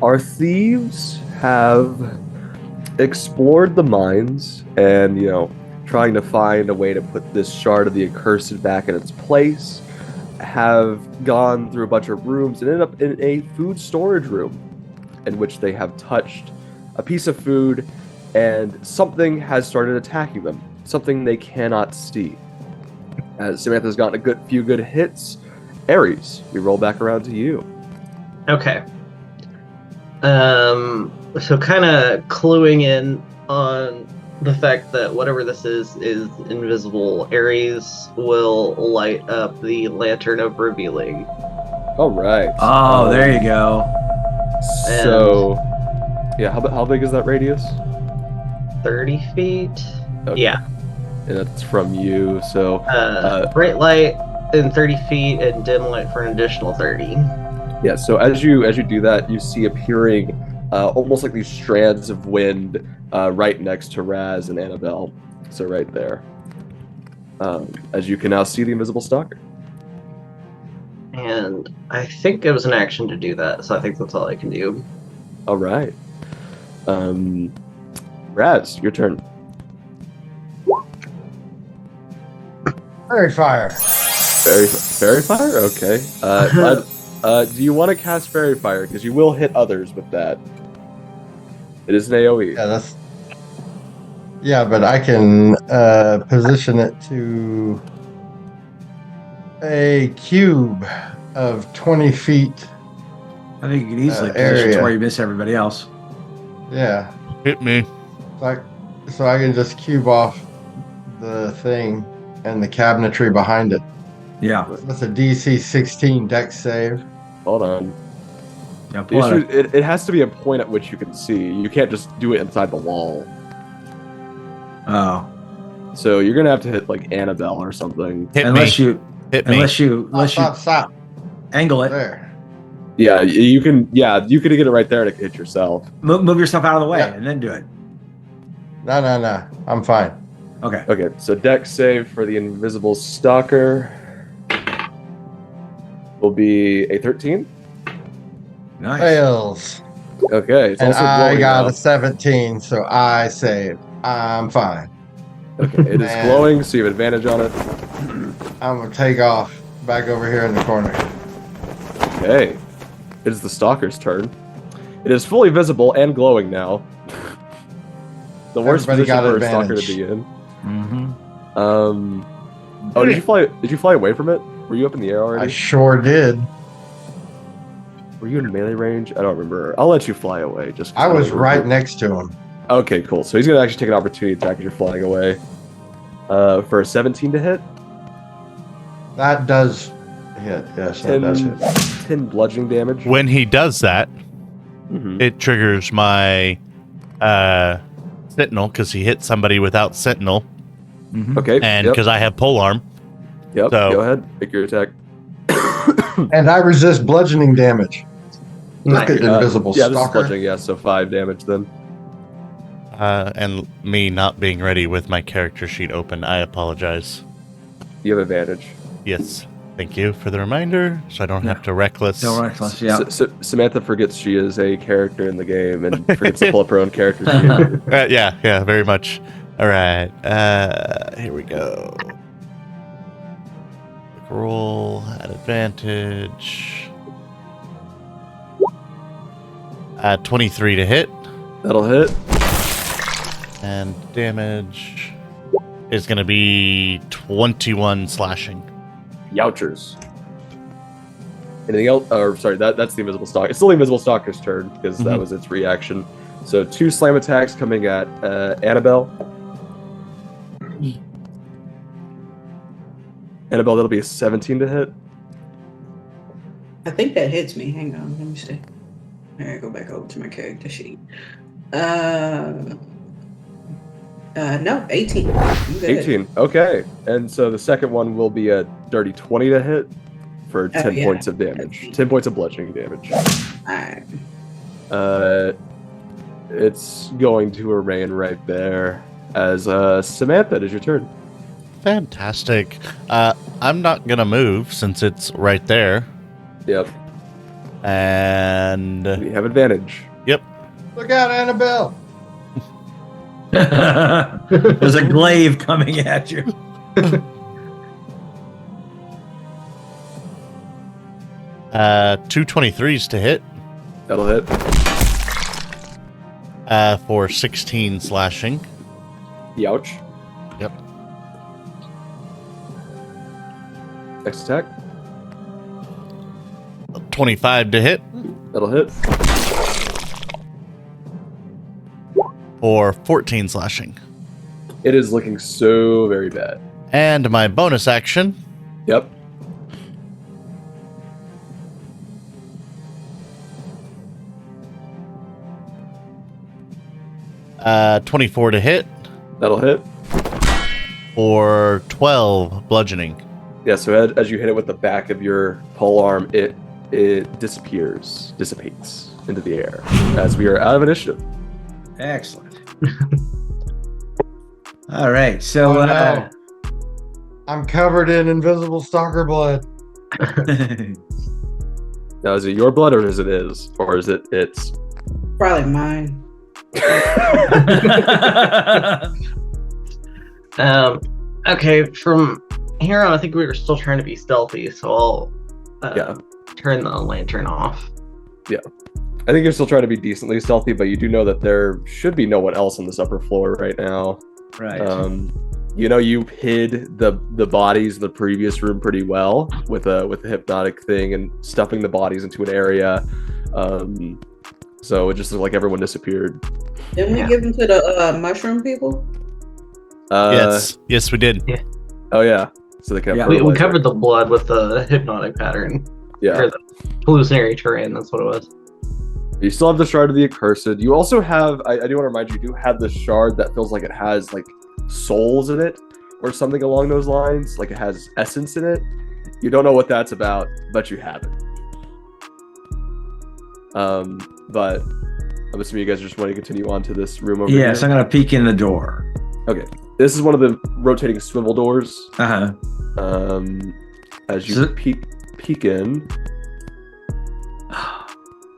Our thieves have explored the mines and, trying to find a way to put this shard of the Accursed back in its place, have gone through a bunch of rooms and ended up in a food storage room in which they have touched a piece of food and something has started attacking them, something they cannot see. As Samantha's gotten a few good hits, Aries, we roll back around to you. Okay. So kind of cluing in on the fact that whatever this is invisible, Aries will light up the Lantern of Revealing. All right. Oh, there you go. So, yeah, how big is that radius? 30 feet? Okay. Yeah. And that's from you, so... bright light in 30 feet and dim light for an additional 30. Yeah, so as you do that, you see appearing almost like these strands of wind right next to Razz and Anabel. So right there. As you can now see the invisible stalker. And I think it was an action to do that, so I think that's all I can do. All right. Razz, your turn. Fairy fire. Fairy fire? Okay. Do you want to cast fairy fire? Because you will hit others with that. It is an AoE. Yeah, but I can position it to a cube of 20 feet. I think you could easily position area to where you miss everybody else. Yeah. Hit me. So I can just cube off the thing and the cabinetry behind it. Yeah. That's a DC 16 dex save. Hold on. Yeah, The issue, it has to be a point at which you can see. You can't just do it inside the wall. Oh. So you're gonna have to hit like Anabel or something. Unless you Stop. angle it. There. Yeah, you can. Yeah, you can get it right there to hit yourself. Move yourself out of the way Yeah. and then do it. No. I'm fine. Okay. Okay, so dex save for the invisible stalker will be a 13. Nice. Fails. Okay, it's And also I glowing got now. a 17, so I save. I'm fine. Okay, it is Man. glowing, so you have advantage on it. I'm gonna take off back over here in the corner. Okay, it is the stalker's turn. It is fully visible and glowing now. The worst Everybody position got for a stalker advantage. to be in. Mm-hmm. Oh, did you fly away from it? Were you up in the air I already? sure did. Were you in melee range? I don't remember. I'll let you fly away. Just 'cause I don't was remember. right next to him. Okay, cool. So he's gonna actually take an opportunity attack as you're flying away. For a 17 to hit. That does hit. Yes, that does hit. 10 bludgeoning damage. When he does that, Mhm. it triggers my Sentinel because he hit somebody without Sentinel, Mm-hmm. Okay. and yep. because I have polearm. Yep. so- Go ahead. Make your attack. And I resist bludgeoning damage. Look at invisible Yeah, this is stalker. bludgeoning. Yeah, so 5 damage then. And me not being ready with my character sheet open, I apologize. You have advantage. Yes, thank you for the reminder, so I don't have to reckless. Don't reckless, yeah. Samantha forgets she is a character in the game and forgets to pull up her own character sheet. Yeah, very much. All right, here we go. Quick roll at advantage. 23 to hit, That'll hit. and damage is going to be 21 slashing. Youchers. Anything else? Or sorry, that's the invisible stalker. It's still the invisible stalker's turn because that was its reaction. So 2 slam attacks coming at Anabel. Anabel, that'll be a 17 to hit. I think that hits me. Hang on, let me see. Alright, go back over to my character sheet. No, 18. I'm good. 18. Okay. And so the second one will be a dirty 20 to hit for 10 yeah. points of damage. 10 points of bludgeoning damage. Alright. It's going to remain right there. As Samantha, it is your turn. Fantastic. I'm not going to move since it's right there. Yep. And You have advantage. yep. Look out, Anabel! There's a glaive coming at you. 223s to hit. That'll hit. For 16 slashing. Youch. Yep. Next attack. 25 to hit. That'll hit. For 14 slashing. It is looking so very bad. And my bonus action. Yep. Uh, 24 to hit. That'll hit. For 12 bludgeoning. Yeah, so as you hit it with the back of your pole arm, it dissipates into the air as we are out of initiative. Excellent. All right, so Oh, no. I'm covered in invisible stalker blood. Now, is it your blood or is it his? Or is it its? Probably mine. Okay, from here on, I think we were still trying to be stealthy, so I'll turn the lantern off. Yeah. I think you're still trying to be decently stealthy, but you do know that there should be no one else on this upper floor right now. Right. You know, you hid the bodies in the previous room pretty well with the hypnotic thing and stuffing the bodies into an area. So it just looked like everyone disappeared. Didn't we give them to the mushroom people? Yes, we did. Yeah. Oh yeah. So they can. We covered the blood with the hypnotic pattern. Yeah. Or the hallucinatory terrain, that's what it was. You still have the shard of the Accursed. You also have, I do want to remind you, you do have the shard that feels like it has like souls in it or something along those lines. Like it has essence in it. You don't know what that's about, but you have it. But I'm assuming you guys just want to continue on to this room over here. Yes, I'm gonna peek in the door. Okay. This is one of the rotating swivel doors. Uh-huh. As you So- peek in,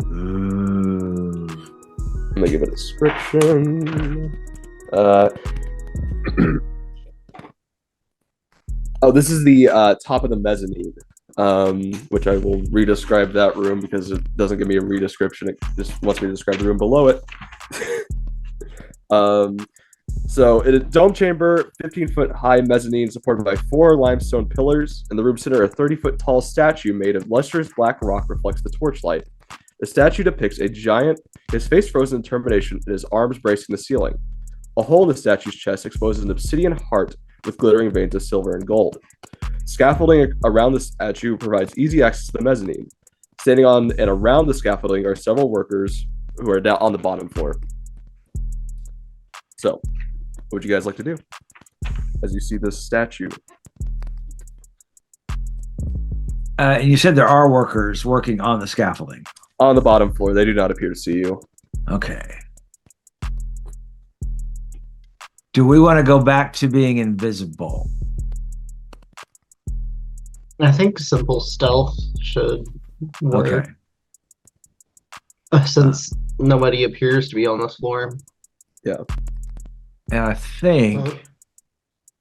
Ooh. I'm gonna give it a description. Oh, this is the top of the mezzanine, which I will redescribe that room because it doesn't give me a redescription. It just wants me to describe the room below it. So in a dome chamber, 15-foot high mezzanine supported by 4 limestone pillars. In the room center, a 30-foot tall statue made of lustrous black rock reflects the torchlight. The statue depicts a giant, his face frozen in determination and his arms bracing the ceiling. A hole in the statue's chest exposes an obsidian heart with glittering veins of silver and gold. Scaffolding around the statue provides easy access to the mezzanine. Standing on and around the scaffolding are several workers who are down on the bottom floor. So, what would you guys like to do as you see this statue? And you said there are workers working on the scaffolding. On the bottom floor, they do not appear to see you. Okay. Do we want to go back to being invisible? I think simple stealth should work. Okay. Since nobody appears to be on this floor. Yeah. And I think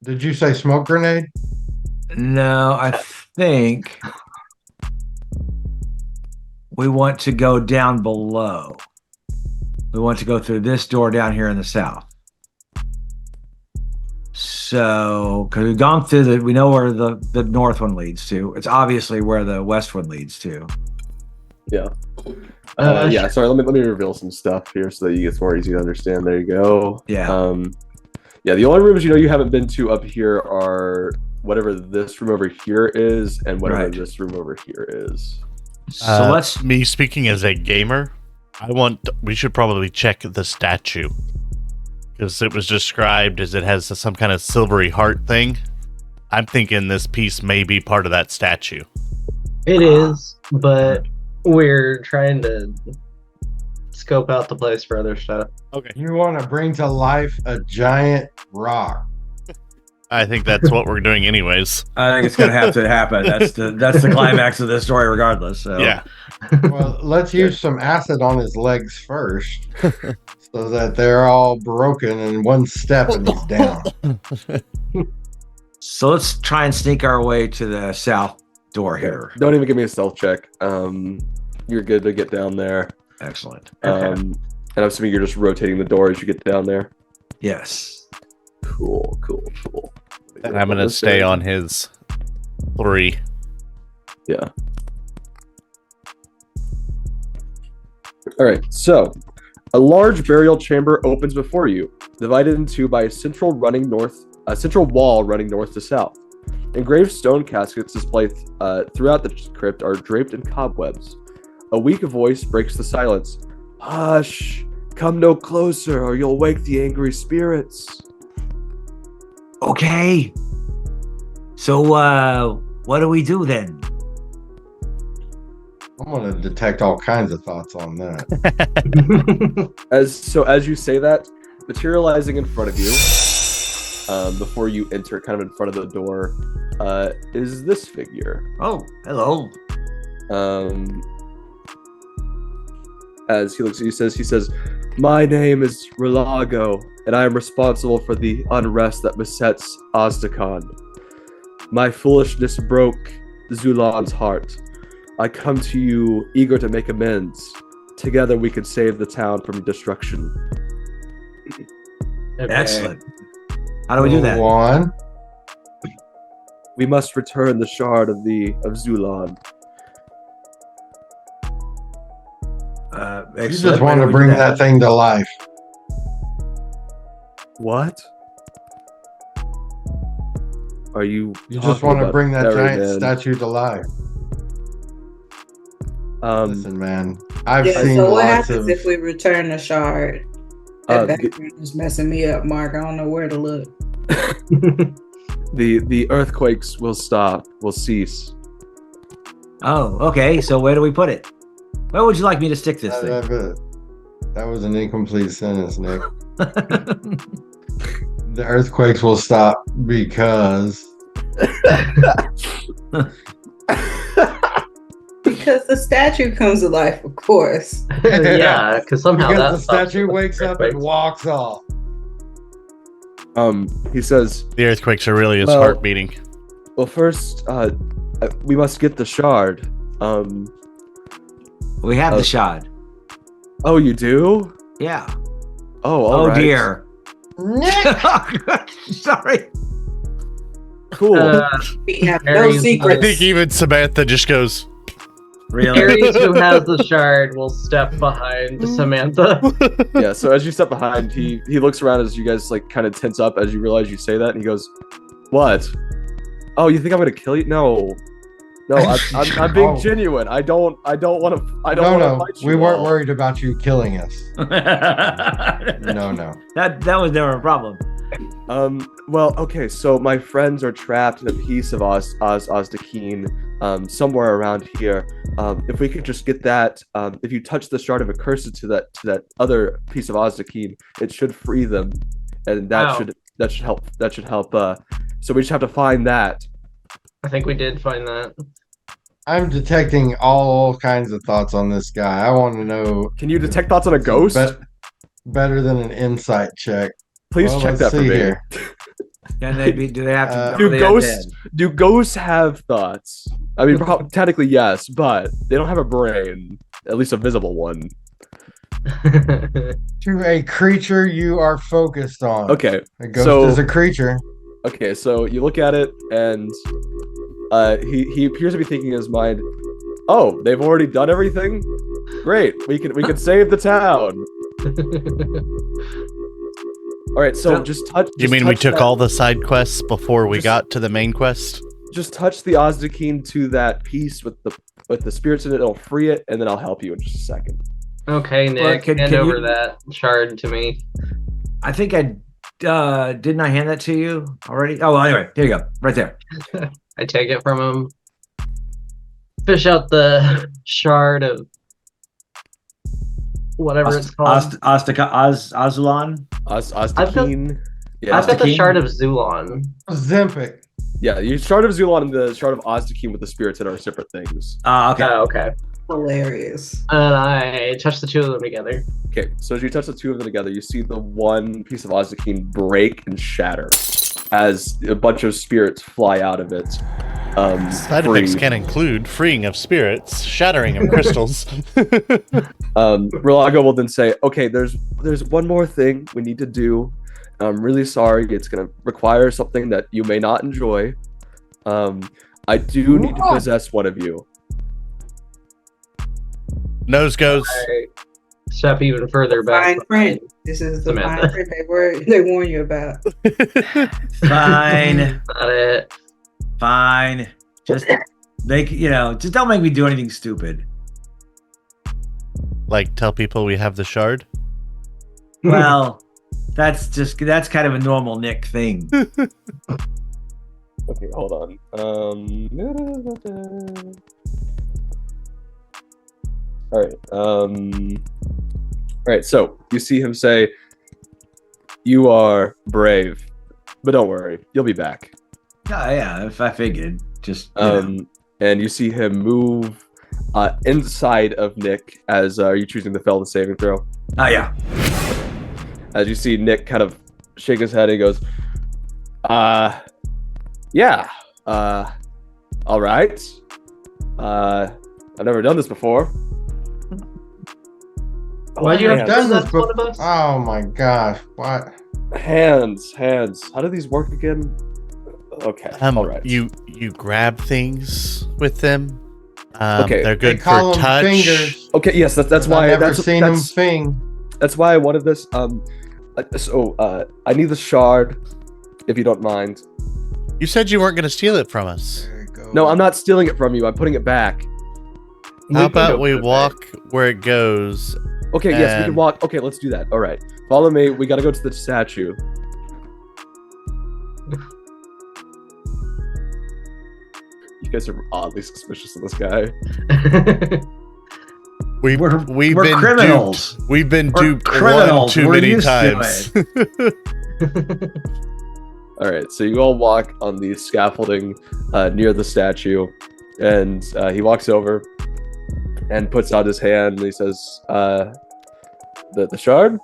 Did you say smoke grenade? no, I think we want to go down below. We want to go through this door down here in the south. So, because we've gone through we know where the north one leads to. It's obviously where the west one leads to. Yeah. Yeah, sorry, let me reveal some stuff here so that you get more easy to understand. There you go. Yeah. Yeah, the only rooms you haven't been to up here are whatever this room over here is and whatever this room over here is. So let's. Me speaking as a gamer, we should probably check the statue. Because it was described as it has some kind of silvery heart thing. I'm thinking this piece may be part of that statue. It is, but we're trying to scope out the place for other stuff. Okay. You want to bring to life a giant rock. I think that's what we're doing anyways. I think it's gonna have to happen. That's the climax of this story, regardless. So. Yeah. Well, let's use some acid on his legs first, so that they're all broken in one step and he's down. So let's try and sneak our way to the south door here. Don't even give me a stealth check. You're good to get down there. Excellent. And I'm assuming you're just rotating the door as you get down there. Yes. Cool. And I'm going to stay on his 3. Yeah. All right, so a large burial chamber opens before you, divided in two by a central wall running north to south. Engraved stone caskets displayed throughout the crypt are draped in cobwebs. A weak voice breaks the silence. Hush! Come no closer, or you'll wake the angry spirits. Okay. So, what do we do then? I'm gonna detect all kinds of thoughts on that. As you say that, materializing in front of you, before you enter, kind of in front of the door, is this figure. Oh, hello. As he looks at you, he says, "My name is Relago, and I am responsible for the unrest that besets Ozdakon. My foolishness broke Zulan's heart. I come to you eager to make amends. Together we can save the town from destruction." Okay. Excellent. How do we do that? One. We must return the shard of Zulan. You just want to bring that thing to life. What? Are you? You just want to bring that giant statue to life. Listen, man. I've seen so what lots happens of. if we return the shard? That background is messing me up, Mark. I don't know where to look. The earthquakes will stop. Will cease. Oh, okay. So where do we put it? Where would you like me to stick this thing? That was an incomplete sentence, Nick. The earthquakes will stop because. Because the statue comes to life, of course. Yeah, because somehow the statue wakes up and walks off. He says, The earthquakes are really his heart beating. well, first, we must get the shard. We have the shard. Oh, you do? Yeah. Oh, all right. Dear. Sorry. Cool. We have no Aries, I secrets. think even Samantha just goes, Really? Aries, who has the shard, will step behind Samantha. Yeah, so as you step behind, he looks around as you guys like kind of tense up as you realize you say that, and he goes, "What? Oh, you think I'm gonna kill you? No, I'm being genuine. I don't want to. I don't want to fight you. We weren't all." worried about you killing us. No. That was never a problem. Well, okay, so my friends are trapped in a piece of Ozdakeen, somewhere around here. If we could just get that, if you touch the shard of Accursed to that other piece of Ozdakeen, it should free them, and that should help. That should help. So we just have to find that. I think we did find that. I'm detecting all kinds of thoughts on this guy. I want to know. Can you detect thoughts on a ghost? Better than an insight check. Please check that for me. Here. Can they be? Do they have to? Do ghosts have thoughts? I mean, technically yes, but they don't have a brain, at least a visible one. To a creature you are focused on. Okay, A ghost is a creature. Okay, so you look at it, and he appears to be thinking in his mind, "Oh, they've already done everything. Great, we can save the town." All right, so just touch. You mean we took all the side quests before we got to the main quest? Just touch the Ozdakeen to that piece with the spirits in it. It'll free it, and then I'll help you in just a second. Okay, Nick, hand over that shard to me. I think I didn't I hand that to you already? Oh, well, anyway, here you go, right there. I take it from him. Fish out the shard of whatever it's called. Azulan. Ozdakeen. Yeah, I've got the King? shard of Zulon. Zempic. yeah. You shard of Zulon and the shard of Ozdakim with the spirits that are separate things. Okay. Oh, okay. Hilarious. And I touched the two of them together. Okay, so as you touch the two of them together, you see the one piece of Ozdakim break and shatter as a bunch of spirits fly out of it. Side free. effects can include freeing of spirits, shattering of crystals. Relago will then say, "Okay, there's one more thing we need to do. I'm really sorry. It's going to require something that you may not enjoy. I do need to possess one of you." Nose goes. I step even further back. Fine print. This is the Samatha. fine print they warn you about. Fine. Not it. Fine. Just just don't make me do anything stupid. Like, tell people we have the shard. Well, that's kind of a normal Nick thing. Okay, hold on. All right. All right. So you see him say, "You are brave, but don't worry, you'll be back." Oh, yeah, if I figured. Just And you see him move inside of Nick as are you choosing to fail the saving throw? Oh yeah. As you see Nick kind of shake his head, he goes, yeah, all right. I've never done this before. Why'd you have hands. done this, That's one of us? Oh my gosh! What? Hands. How do these work again? Okay, all right. You grab things with them. Okay. They're good They call for them touch. fingers. Okay, yes, that's why. I've never that's seen them fing. That's why I wanted this. I need the shard, if you don't mind. You said you weren't going to steal it from us. There it goes. No, I'm not stealing it from you. I'm putting it back. How about go we put it walk where it goes? Okay, yes, we can And- walk. Okay, let's do that. All right, follow me. We gotta go to the statue. You guys are oddly suspicious of this guy. We've We're been criminals. duped. We've been We're duped one criminals. too We're many used to times. All right, so you all walk on the scaffolding near the statue, and he walks over and puts out his hand and he says, "The shard."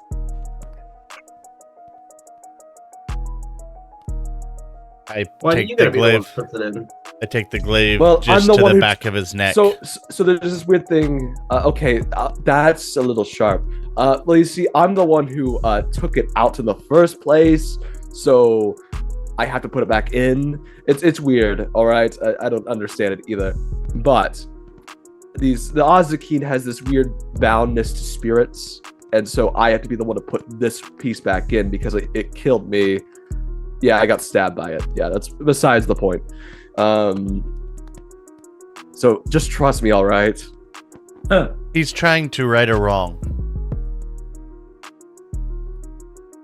I Why are take you the gonna be the one glaive. who puts it in? I take the glaive Well, just I'm the to one the who- back of his neck. So there's this weird thing. That's a little sharp. Well, you see, I'm the one who took it out in the first place, so I have to put it back in. It's weird. All right, I don't understand it either. But the Ozakeen has this weird boundness to spirits, and so I have to be the one to put this piece back in because it killed me. Yeah, I got stabbed by it. Yeah, that's besides the point. So just trust me, all right? He's trying to right a wrong.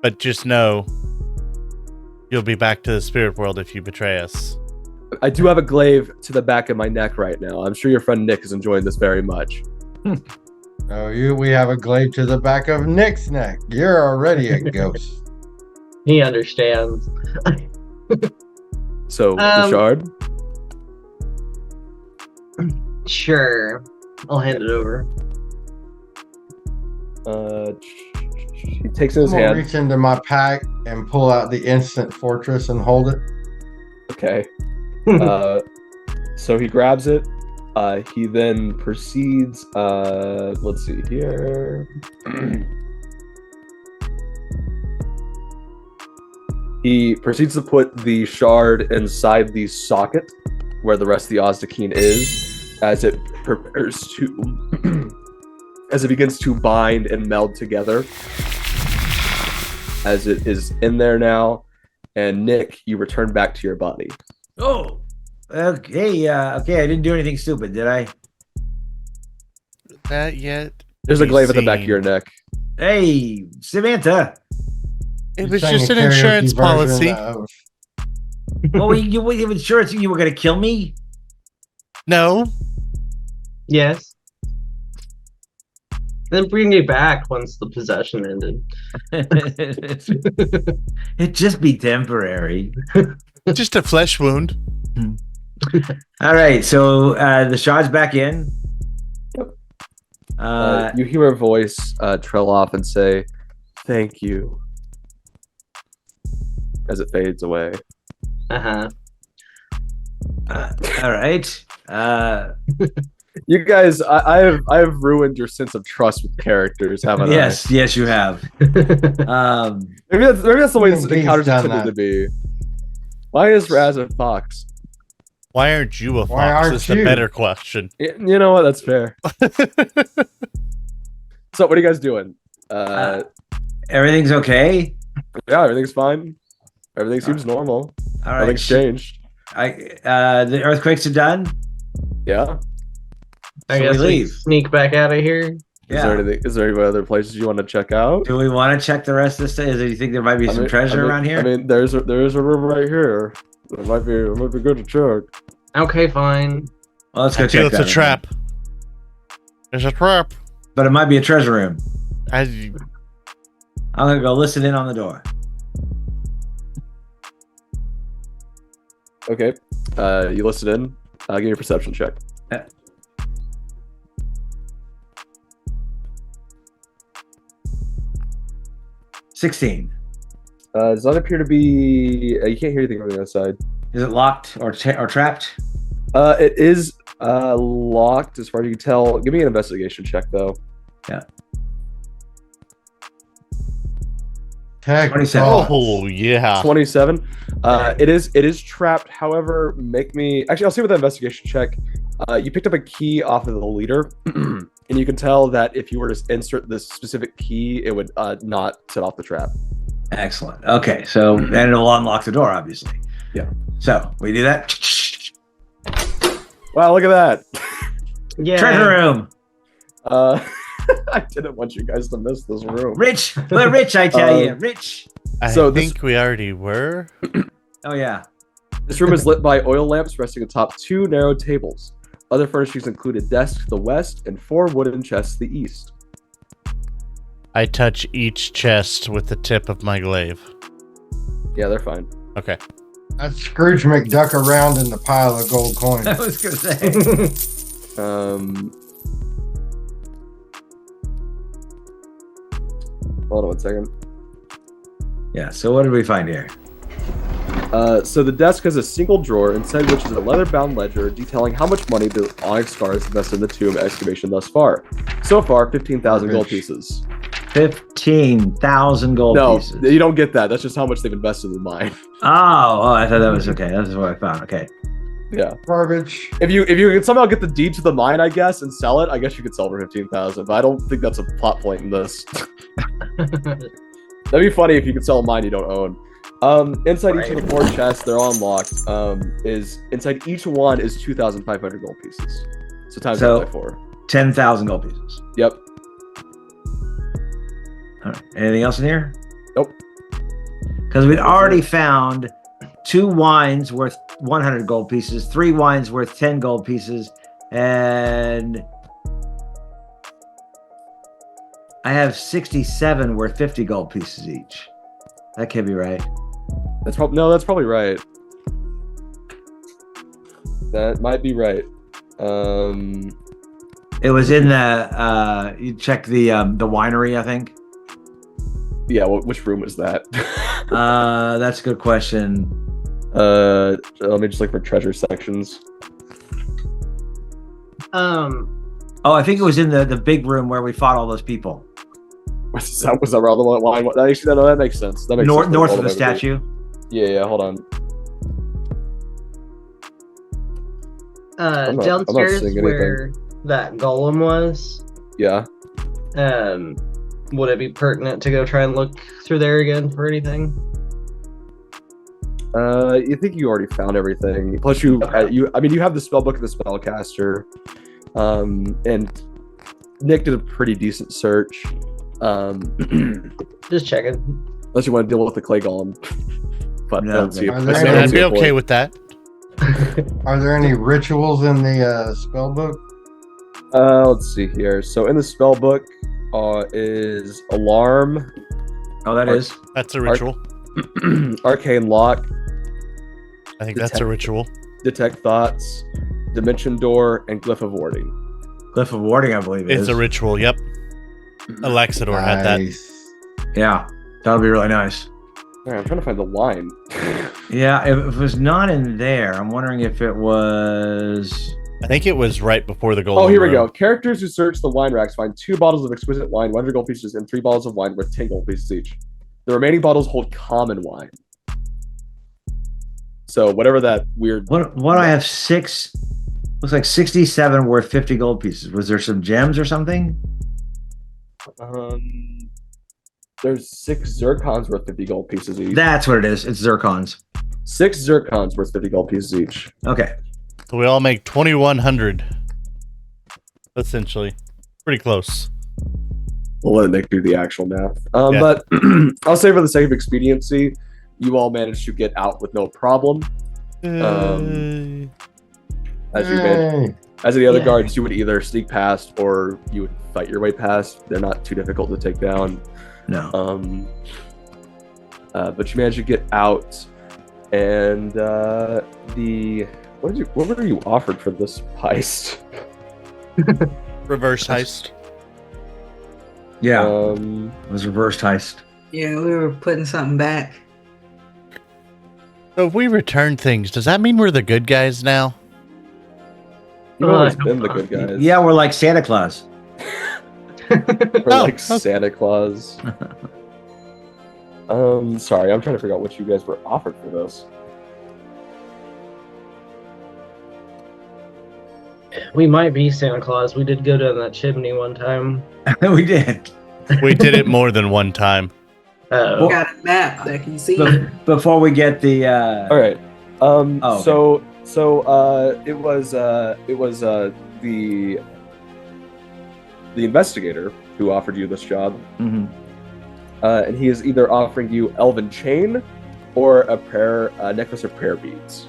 But just know, you'll be back to the spirit world if you betray us. I do have a glaive to the back of my neck right now. I'm sure your friend Nick is enjoying this very much. We have a glaive to the back of Nick's neck. You're already a ghost. He understands. So the shard. Sure. I'll hand it over. He takes in his I'm gonna hand. reach into my pack and pull out the instant fortress and hold it. Okay. So he grabs it. He then proceeds. Let's see here. He proceeds to put the shard inside the socket where the rest of the Ozdakin is, as it prepares to, as it begins to bind and meld together. As it is in there now, and Nick, you return back to your body. Oh, okay. Okay, I didn't do anything stupid, did I? That yet? There's a be glaive at the back of seen. your neck. Hey, Samantha. It You're was saying just a an karaoke insurance version policy. of- Well, you have insurance. You were going to kill me. No, Yes. Then bring me back once the possession ended. It'd just be temporary. Just a flesh wound. All right, so the shot's back in. You hear a voice trail off and say, "Thank you," as it fades away. Uh-huh. All right. You guys, I have ruined your sense of trust with characters, haven't Yes, you have. I? Maybe that's the way this Indeed, encounter's done intended that. to be. Why is Razz a fox? Why aren't you a Why fox? aren't Is the you? better question. You know what? That's fair. So, what are you guys doing? Everything's okay. Yeah, everything's fine. Everything seems normal. All right. Nothing's changed. The earthquakes are done. Yeah. I So guess we we leave. sneak back out of here. Is there any other places you want to check out? Do we want to check the rest of this? Do you think there might be some treasure around here? I mean, there is a room right here. It might be good to check. Okay, fine. Well, let's go I feel check it's that. a trap. There's a trap. But it might be a treasure room. I, I'm gonna go listen in on the door. Okay. You listen in. Give me a perception check. 16. Does not appear to be. You can't hear anything on the other side. Is it locked or trapped? It is locked as far as you can tell. Give me an investigation check though. Yeah. Tech 27. thoughts. oh yeah. 27. It is trapped. However, make me actually. I'll see with the investigation check. You picked up a key off of the leader, and you can tell that if you were to insert this specific key, it would not set off the trap. Excellent. Okay, so then it'll unlock the door, obviously. Yeah. So we do that. Wow, look at that. Yeah. Treasure room. I didn't want you guys to miss this room. Rich. We're rich, I tell you. Rich. I So this- think we already were. Oh yeah. This room is lit by oil lamps resting atop 2 narrow tables. Other furnishings include a desk to the west and 4 wooden chests to the east. I touch each chest with the tip of my glaive. Yeah, they're fine. Okay. That's Scrooge McDuck around in the pile of gold coins. I was gonna say. Hold on one second. Yeah. So what did we find here? So the desk has a single drawer, inside which is a leather-bound ledger detailing how much money the onyx scars invested in the tomb excavation thus far. So far, 15,000 gold pieces. 15,000 gold No, pieces. you don't get that. That's just how much they've invested in the mine. Oh, I thought that was okay. That's what I found. Okay. Yeah. Garbage. If you can somehow get the deed to the mine, I guess, and sell it, I guess you could sell for 15,000. But I don't think that's a plot point in this. That'd be funny if you could sell a mine you don't own. Inside each of the 4 chests, they're all unlocked. Is inside each one is 2,500 gold pieces. So times that by 4. 10,000 gold pieces. Yep. All right. Anything else in here? Nope. Because we'd already found 2 wines worth 100 gold pieces, 3 wines worth 10 gold pieces, and I have 67 worth 50 gold pieces each. That can't be right. That's probably right. That might be right. It was in the you check the winery, I think. Yeah, which room was that? That's a good question. Let me just look for treasure sections. Oh, I think it was in the big room where we fought all those people. Was that around the line? Actually, no, that makes sense. That makes sense. North of the statue. Yeah, hold on. I'm not Downstairs seeing anything. where that golem was. Yeah. Would it be pertinent to go try and look through there again for anything? You think you already found everything. Plus, you have the spellbook and the spellcaster. And Nick did a pretty decent search. Just checking. Unless you want to deal with the clay golem. But No, I don't see it. Are there I any- don't I'd see be a point. okay with that. Are there any rituals in the spell book? Let's see here. So in the spell book, is Alarm, Oh, that is. That's a ritual. Arcane Lock, I think that's a ritual. Detect Thoughts, Dimension Door, and Glyph of Warding. Glyph of Warding, I believe it It's is. a ritual. Yep. Alexidor had that. Nice. Yeah, that'll be really nice. All right, I'm trying to find the line. Yeah, if it was not in there, I'm wondering if it was. I think it was right before the golden. Oh, here we go. room. Characters who search the wine racks find 2 bottles of exquisite wine, 100 gold pieces, and 3 bottles of wine worth 10 gold pieces each. The remaining bottles hold common wine. So whatever that weird. What I have 6. Looks like 67 worth 50 gold pieces. Was there some gems or something? There's 6 zircons worth 50 gold pieces each. That's what it is. It's zircons. 6 zircons worth 50 gold pieces each. Okay. So we all make 2,100. Essentially, pretty close. We'll let Nick do the actual math. Yeah. But I'll say for the sake of expediency, you all managed to get out with no problem. As you managed. Yay. As any other Yeah. guards, you would either sneak past or you would fight your way past. They're not too difficult to take down. No. But you managed to get out, and what were you offered for this heist? Reverse heist. Yeah, Um, it was reversed heist. Yeah, we were putting something back. So if we return things, does that mean we're the good guys now? you've always I been the hope good not. guys. Yeah, we're like Santa Claus. Or Oh, like okay. Santa Claus. Sorry, I'm trying to figure out what you guys were offered for this. We might be Santa Claus. We did go down that chimney one time. We did. We did it more than one time. Oh, We got a map that can see. Before we get the. All right. Oh, okay. So it was the investigator who offered you this job, Mhm. and he is either offering you Elven Chain or a necklace of prayer beads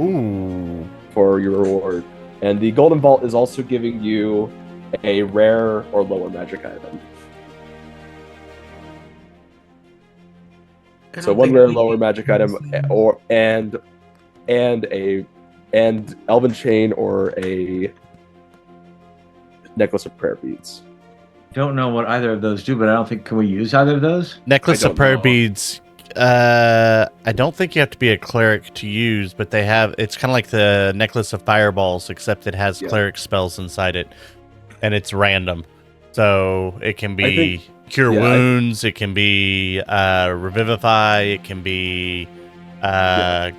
Ooh. for your reward. And the Golden Vault is also giving you a rare or lower magic item. I So don't one think rare we- lower magic item, or and Elven Chain or a necklace of prayer beads. Don't know what either of those do, but I don't think. Can we use either of those? Necklace I of don't prayer know. beads. I don't think you have to be a cleric to use, but they have. It's kind of like the necklace of fireballs, except it has Yeah. cleric spells inside it, and it's random. So it can I be think- cure yeah, wounds. It can be revivify. It can be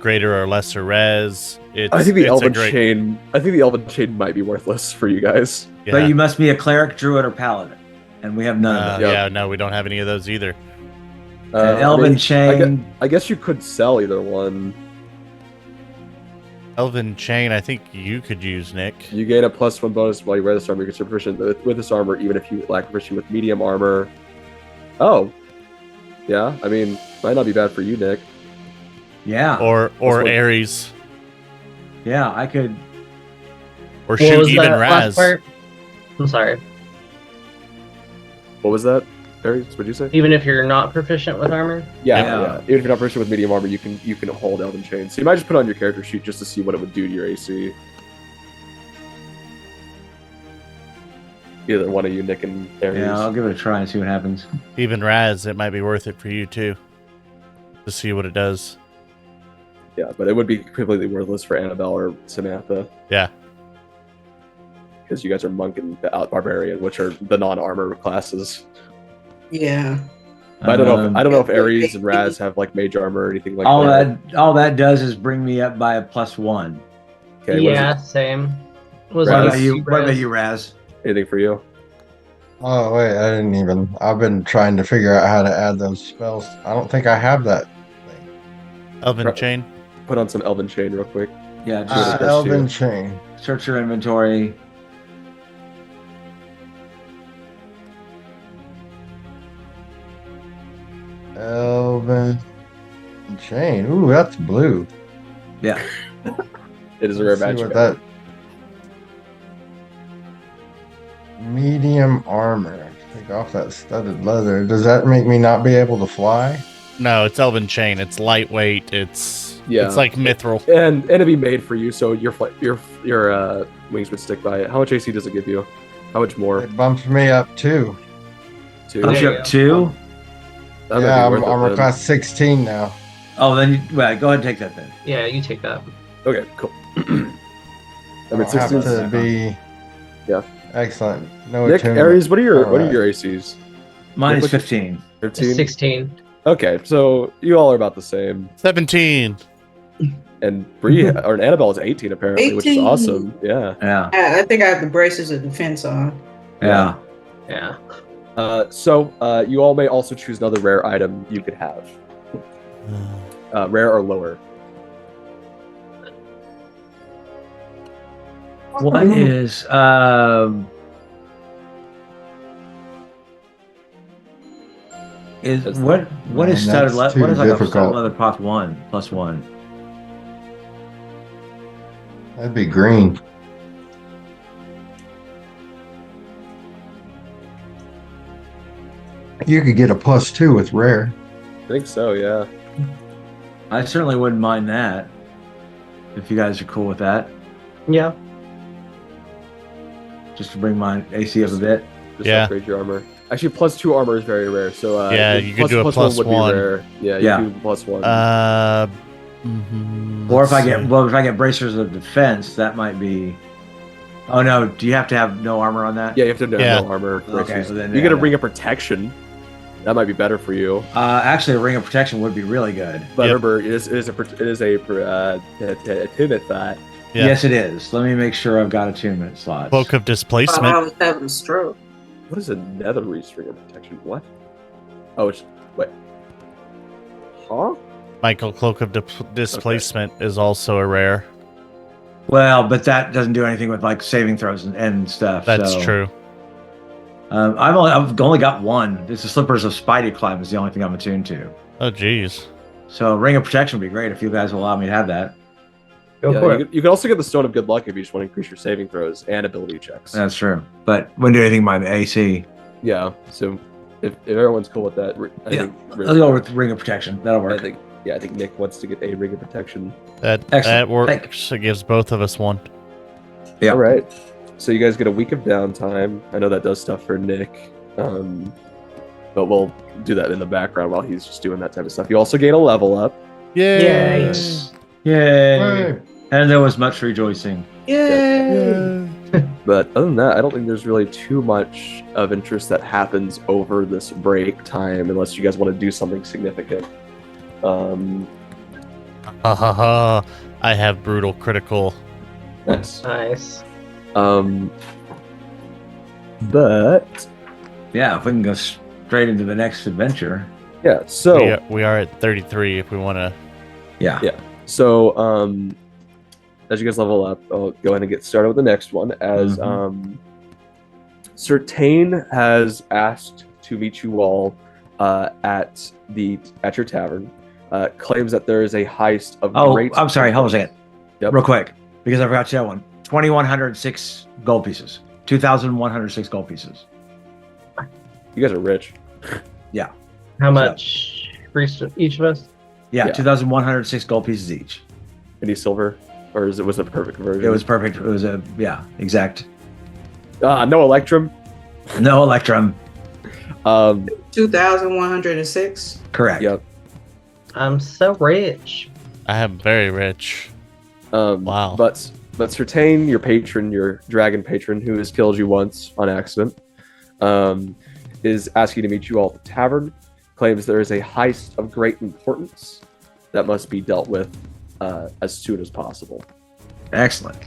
greater or lesser res. It's, I think the it's a Elven great- Chain. I think the Elven Chain might be worthless for you guys. Yeah. But you must be a cleric, druid, or paladin, and we have none of those. Yeah. Yeah, no, we don't have any of those either. And I Elven mean, Chain. I guess you could sell either one. Elven Chain, I think you could use, Nick. You gain a +1 bonus while you wear this armor. You can proficient with this armor, even if you lack proficiency with medium armor. Oh, yeah. I mean, might not be bad for you, Nick. Yeah, Or what- Aries. yeah, I could. Or what shoot was even that last Razz. part? I'm sorry. What was that, Aries? What'd you say? Even if you're not proficient with armor? Yeah, Yeah. yeah. Even if you're not proficient with medium armor, you can hold Elven Chain. So you might just put it on your character sheet just to see what it would do to your AC. Either one of you, Nick and Aries. Yeah, I'll give it a try and see what happens. Even Razz, it might be worth it for you too. To see what it does. Yeah, but it would be completely worthless for Anabel or Samatha Yeah. because you guys are monk and out barbarian, which are the non-armor classes. Yeah. But I don't know. If, I don't know if Yeah, Aries and Razz have like mage armor or anything like all that. that all that does is bring me up by a +1. Okay, what is Yeah, same. Was Razz. What that about you? What about Razz? you, Raz? it? Anything for you? Oh wait, I didn't even. I've been trying to figure out how to add those spells. I don't think I have that thing. Elven Right. Chain. Put on some Elven Chain real quick. Yeah, Sure, it just does Elven too. Chain. search your inventory. Elven Chain. Ooh, that's blue. Yeah, It is a rare Let's see magic. what that. Medium armor. I think off that studded leather. Does that make me not be able to fly? No, it's elven chain. It's lightweight. It's like mithril. And it'd be made for you, so your wings would stick by it. How much AC does it give you? How much more? It bumps me up too. Two. Bumps you up 2? That might Yeah, be I'm worth it armor then. class 16 now. Oh, then well, go ahead and take that then. Yeah, you take that. Okay, cool. I mean, I'll have 16. to be. Yeah. Excellent. No Nick, attunement. Aries, what are your Alright. ACs? Mine is Nick, 15. 15. 16. Okay, so you all are about the same. 17. And Brea or Anabel is 18 apparently, which is 18. awesome. Yeah. Yeah. I think I have the braces of defense on. Yeah. Yeah. So you all may also choose another rare item you could have. Rare or lower. What is That's what is Man, studded that's leather? too What is like a studded difficult. leather +1? That'd be green. You could get a +2 with rare. I think so, yeah. I certainly wouldn't mind that. If you guys are cool with that, Yeah. just to bring my AC up a bit. Just Yeah. upgrade your armor. Actually, +2 armor is very rare. So Yeah, you could do a plus would be +1. rare. Yeah, you Yeah. do +1. Or if I get bracers of defense, that might be. Oh no! Do you have to have no armor on that? Yeah, you have to have Yeah. no armor. Okay, bracers. so then, you yeah, get a no. ring of protection. That might be better for you. Actually, a ring of protection would be really good. But Yep. remember, it is a attunement thought. Yeah. Yes, it is. Let me make sure I've got attunement slots. Cloak of I displacement. was having a stroke. What is a nether ring of protection? What? Oh, it's what? Huh? Michael, Cloak of displacement is also a rare. Well, but that doesn't do anything with like saving throws and stuff. That's so, true. I've only got one. It's the Slippers of Spidey Climb is the only thing I'm attuned to. Oh, geez. So ring of protection would be great if you guys will allow me to have that. Go Yeah, for you it. can also get the Stone of Good Luck if you just want to increase your saving throws and ability checks. That's true. But wouldn't do anything by the AC. Yeah. So if everyone's cool with that, I Yeah. think Let's go with ring of protection. That'll I work. think Nick wants to get a ring of protection. That Excellent. works. It gives both of us one. Yeah. All right. So you guys get a week of downtime. I know that does stuff for Nick, but we'll do that in the background while he's just doing that type of stuff. You also gain a level up. Yay! Yes. Yay! Hey, And there was much rejoicing. Yay! But other than that, I don't think there's really too much of interest that happens over this break time, unless you guys want to do something significant. Ha ha ha! I have brutal critical. Nice. Nice. But Yeah, if we can go straight into the next adventure. yeah, so We are at 33 if we want to. Yeah. Yeah. So, as you guys level up, I'll go ahead and get started with the next one. As Certain has asked to meet you all at your tavern. Claims that there is a heist of Oh, great. I'm sorry. Hold on a second. Yep. Real quick, because I forgot to that one. 2,106 gold pieces. 2,106 gold pieces. You guys are rich. How much for each of us? Yeah, Yeah. 2,106 gold pieces each. Any silver, or was it a perfect conversion? It was perfect. It was exact. No electrum. No electrum. 2,106. Correct. Yep. I'm so rich. I am very rich. Wow. But Certain, your patron, your dragon patron, who has killed you once on accident, is asking to meet you all at the tavern. Claims there is a heist of great importance that must be dealt with as soon as possible. Excellent.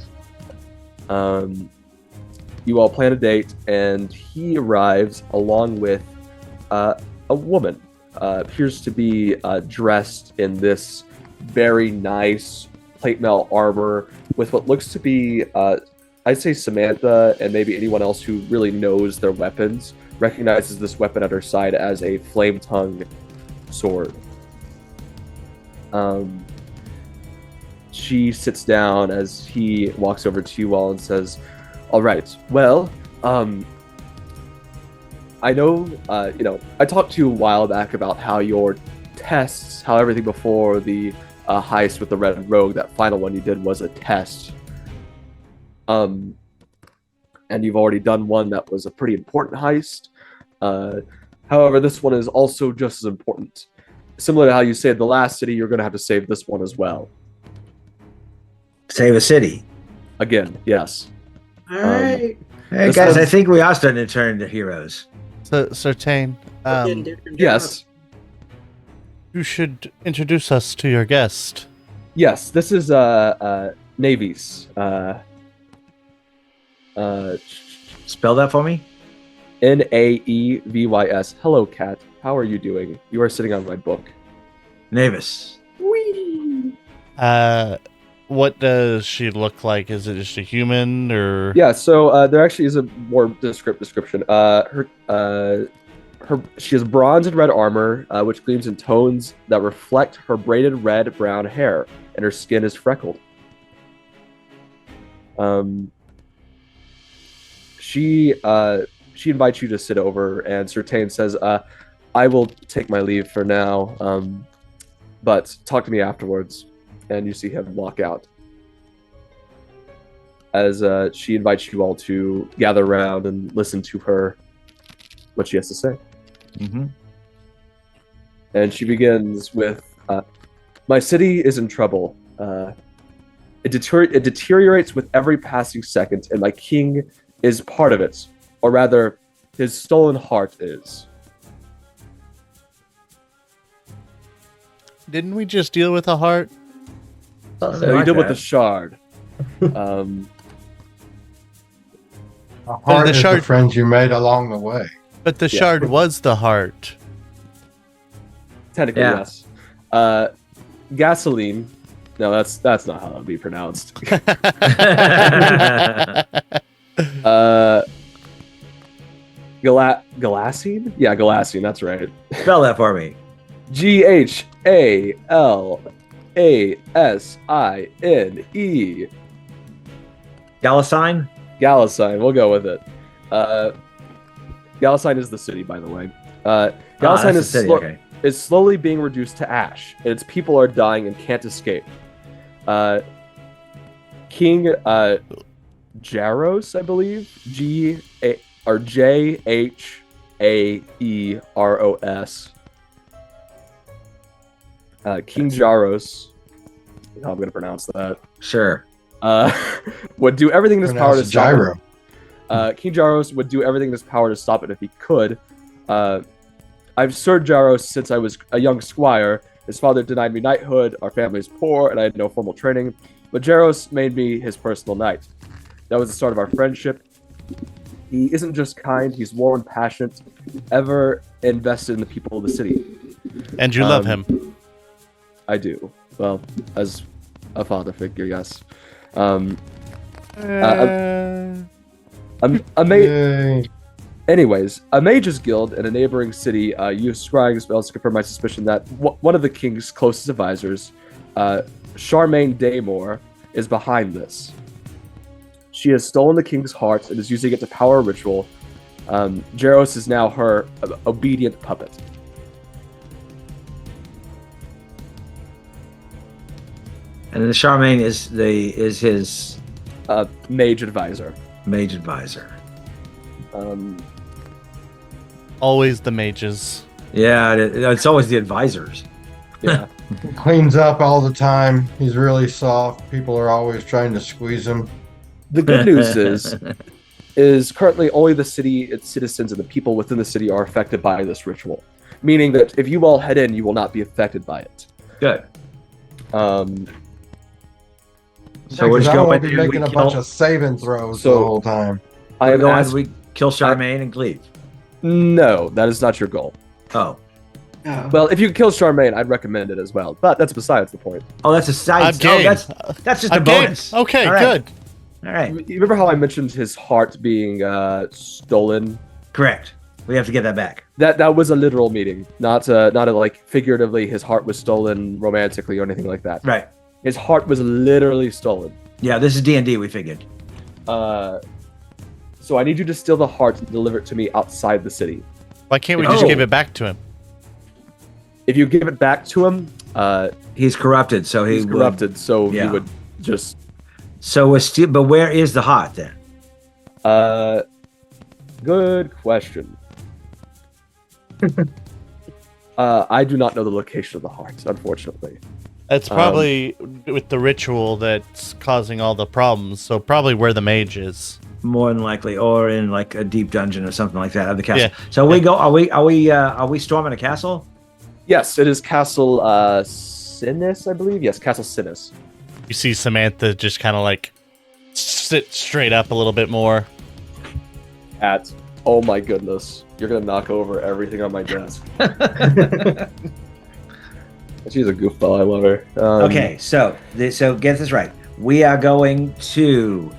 You all plan a date, and he arrives along with a woman. Appears to be dressed in this very nice plate mail armor with what looks to be, I'd say Samatha and maybe anyone else who really knows their weapons recognizes this weapon at her side as a flame tongue sword. She sits down as he walks over to you all and says, "All right, well, I know, I talked to you a while back about how your tests, how everything before the heist with the Red Rogue, that final one you did was a test. And you've already done one that was a pretty important heist. However, this one is also just as important. Similar to how you saved the last city, you're going to have to save this one as well. Save a city. Again, yes. All right. Hey This guys, one's- I think we are starting to turn into heroes. So, Certain, Getting different Yes. jobs. you should introduce us to your guest. Yes, this is Navis. Spell that for me. Naevys. Hello, cat. How are you doing? You are sitting on my book. Navis. What does she look like? Is it just a human or? Yeah, so there actually is a more description. She has bronze and red armor, which gleams in tones that reflect her braided red-brown hair, and her skin is freckled. She invites you to sit over, and Certain says, "I will take my leave for now, but talk to me afterwards." And you see him walk out. As she invites you all to gather around and listen to her, what she has to say. Mm-hmm. And she begins with, "My city is in trouble. It deteriorates with every passing second, and my king is part of it. Or rather, his stolen heart is." Didn't we just deal with a heart? So you deal with the shard. A heart the is shard- the friends you made along the way. But the Yeah. shard was the heart. Technically, Yeah. yes. Gasoline. No, that's not how that would be pronounced. Galassine? Yeah, Galassine, that's right. Spell that for me. Ghalasine. Galasine? Galasine, we'll go with it. Galasine is the city, by the way. Galasine that's the is, city, slo- okay. is slowly being reduced to ash, and its people are dying and can't escape. King Jaros, I believe, Jaheaeros. King Jaros, how I'm going to pronounce that, Sure. would do everything in his power to Pronounced stop gyro. it. King Jaros would do everything in his power to stop it if he could. I've served Jaros since I was a young squire. His father denied me knighthood, our family is poor, and I had no formal training. But Jaros made me his personal knight. That was the start of our friendship. He isn't just kind, he's warm and passionate, ever invested in the people of the city. And you love him. I do. Well, as a father figure, yes. Yay. Anyways, a mage's guild in a neighboring city used scrying spells to confirm my suspicion that one of the king's closest advisors, Charmaine Daymore, is behind this. She has stolen the king's heart and is using it to power a ritual. Jaros is now her obedient puppet. And the Charmaine is his Mage advisor. mage advisor. Always the mages. Yeah, it's always the advisors. Yeah. Cleans up all the time. He's really soft. People are always trying to squeeze him. The good news is currently only the city, its citizens, and the people within the city are affected by this ritual. Meaning that if you all head in, you will not be affected by it. Good. So we're just I going won't be to making a bunch of saving throws the whole time. I am going, asked, we kill Charmaine and leave. no, that is not your goal. Oh. Oh. Well, if you could kill Charmaine, I'd recommend it as well. But that's besides the point. Oh, that's a side. I'm Oh, game. that's just a I'm game. bonus. Okay, All right. good. All right. You remember how I mentioned his heart being stolen? Correct. We have to get that back. That was a literal meaning, not a like figuratively. His heart was stolen romantically or anything like that. Right. His heart was literally stolen. Yeah, this is D&D, we figured. So I need you to steal the heart and deliver it to me outside the city. Why can't we just Oh. give it back to him? If you give it back to him, He's corrupted, so he's corrupted, so yeah. he would just. So but where is the heart then? Good question. I do not know the location of the heart, unfortunately. That's probably with the ritual that's causing all the problems. So probably where the mage is. More than likely, or in like a deep dungeon or something like that of the castle. Yeah. So we go. Are we storming a castle? Yes, it is Castle Sinis, I believe. Yes, Castle Sinis. You see Samantha just kind of like sit straight up a little bit more. Oh my goodness, you're gonna knock over everything on my desk. She's a goofball. I love her. Okay, so get this right. We are going to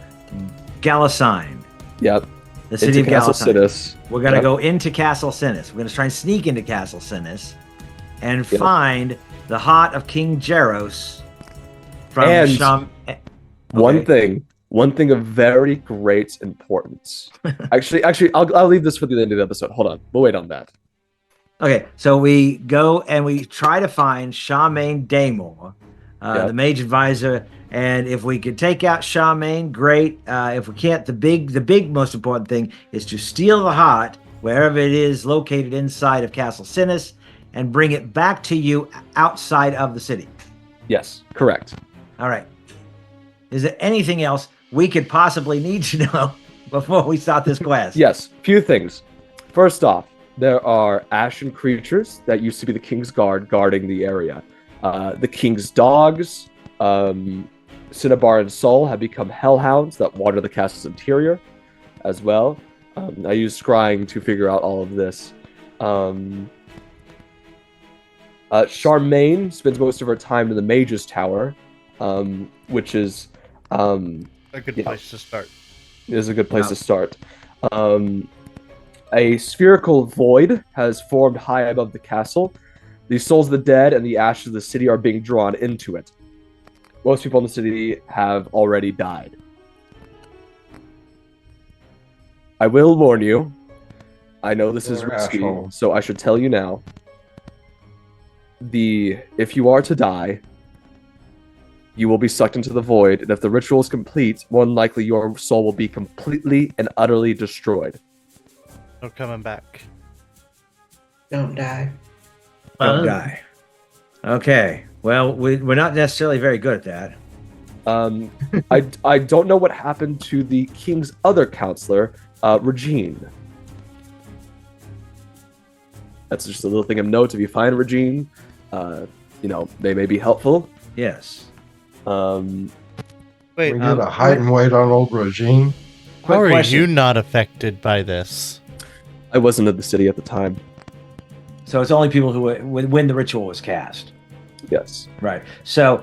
Galasine, Yep. the city of Castle Galasine. Sinis. We're gonna Yep. go into Castle Sinis. We're gonna try and sneak into Castle Sinis and Yep. find the heart of King Jaros from And Sham. One Okay. thing of very great importance. actually, I'll leave this for the end of the episode. Hold on, we'll wait on that. Okay, so we go and we try to find Charmaine Daymore, Yep. the mage advisor, and if we could take out Charmaine, great. If we can't, the big most important thing is to steal the heart wherever it is located inside of Castle Sinis and bring it back to you outside of the city. Yes, correct. All right. Is there anything else we could possibly need to know before we start this quest? Yes, few things. First off, there are ashen creatures that used to be the King's Guard guarding the area. The King's dogs, Cinnabar and Sol, have become hellhounds that wander the castle's interior as well. I used scrying to figure out all of this. Charmaine spends most of her time in the Mage's Tower, which is A good Yeah. place to start. is a good place Yeah. to start. A spherical void has formed high above the castle. The souls of the dead and the ashes of the city are being drawn into it. Most people in the city have already died. I will warn you. I know this is They're risky, assholes. so I should tell you now. If you are to die, you will be sucked into the void, and if the ritual is complete, more than likely your soul will be completely and utterly destroyed. No coming back. Don't die. Don't die. Okay. Well, we're not necessarily very good at that. I don't know what happened to the king's other counselor, Regine. That's just a little thing of note. If you find Regine, they may be helpful. Yes. Wait, We get a height and weight on old Regine. how Quick are question. you not affected by this? I wasn't in the city at the time. So it's only people who when the ritual was cast. Yes. Right. So,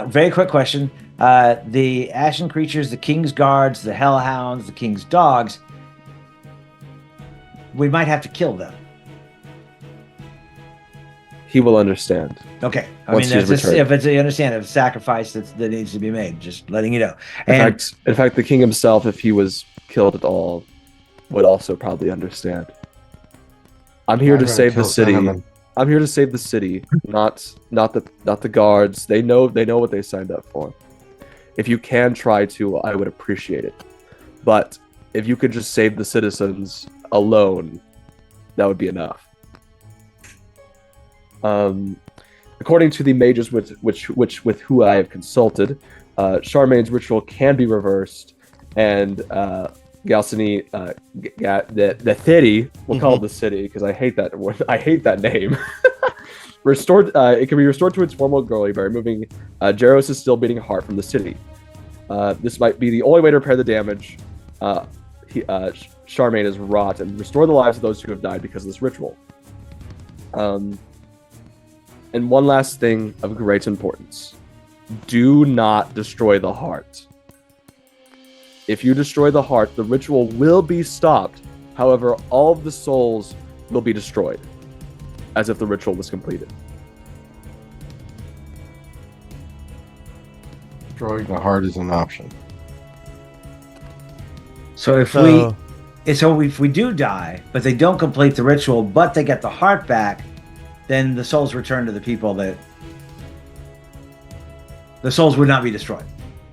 very quick question: the ashen creatures, the king's guards, the hellhounds, the king's dogs. We might have to kill them. He will understand. Okay. I Once mean, he's that's returned. if it's you understand, if it's a sacrifice that needs to be made, just letting you know. And In fact, the king himself, if he was killed at all, would also probably understand. I'm here I'm to gonna save the kill city. Cinnamon. I'm here to save the city, not the guards. They know what they signed up for. If you can try to, I would appreciate it. But if you could just save the citizens alone, that would be enough. According to the mages with who I have consulted, Charmaine's ritual can be reversed, and Galcini, the city, we'll call it the city because I hate that word. I hate that name. Restored. It can be restored to its former glory by removing Jaros' still beating heart from the city. This might be the only way to repair the damage Charmaine has wrought and restore the lives of those who have died because of this ritual. And one last thing of great importance: do not destroy the heart. If you destroy the heart, the ritual will be stopped. However, all of the souls will be destroyed, as if the ritual was completed. Destroying the heart is an option. so if So So if we do die, but they don't complete the ritual, but they get the heart back, then the souls return to the people that... The souls would not be destroyed.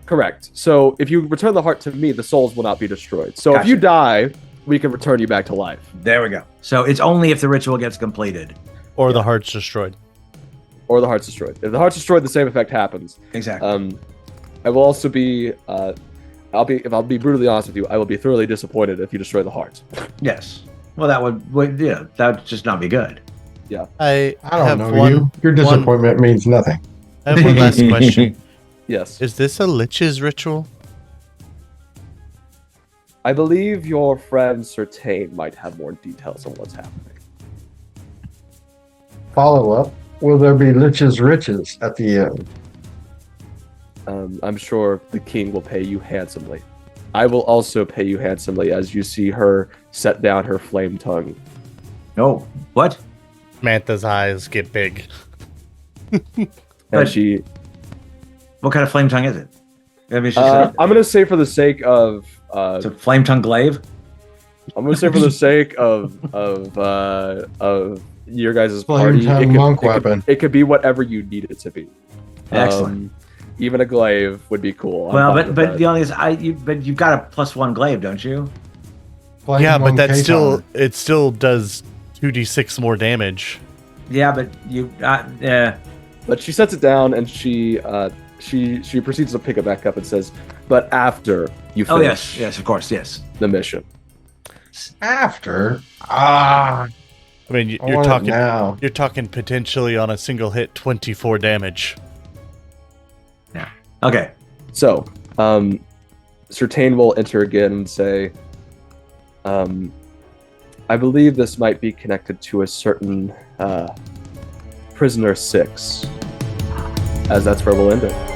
Correct. So if you return the heart to me, the souls will not be destroyed. So if Gotcha. you die, we can return you back to life. There we go. So it's only if the ritual gets completed. Or the heart's destroyed. Or the heart's destroyed. If the heart's destroyed, the same effect happens. Exactly. I will also be... if I'll be brutally honest with you, I will be thoroughly disappointed if you destroy the heart. Yes. Well, that would just not be good. I don't have know you. Your disappointment means nothing. I have one last question. Yes. Is this a Lich's ritual? I believe your friend Sertain might have more details on what's happening. Follow up. Will there be Lich's riches at the end? I'm sure the king will pay you handsomely. I will also pay you handsomely as you see her set down her flame tongue. No. What? Mantha's eyes get big. And But- she... What kind of flame tongue is it? I mean, I'm going to say for the sake of... it's a flame tongue glaive? I'm going to say for the sake of your guys' Flame party, tongue monk weapon. It could be whatever you need it to be. Excellent. Even a glaive would be cool. I'm Well, fine with but that. the only thing is, but you've got a +1 glaive, don't you? Flame Yeah, but monk that K-Town. still does 2d6 more damage. Yeah, but you, But she sets it down and she proceeds to pick it back up and says, "But after you oh finish yes, of course, yes. the mission." After? I mean, I want it now. you're talking potentially on a single hit 24 damage. Okay. So, Sertain will enter again and say, "I believe this might be connected to a certain prisoner 6, as that's where we'll end it."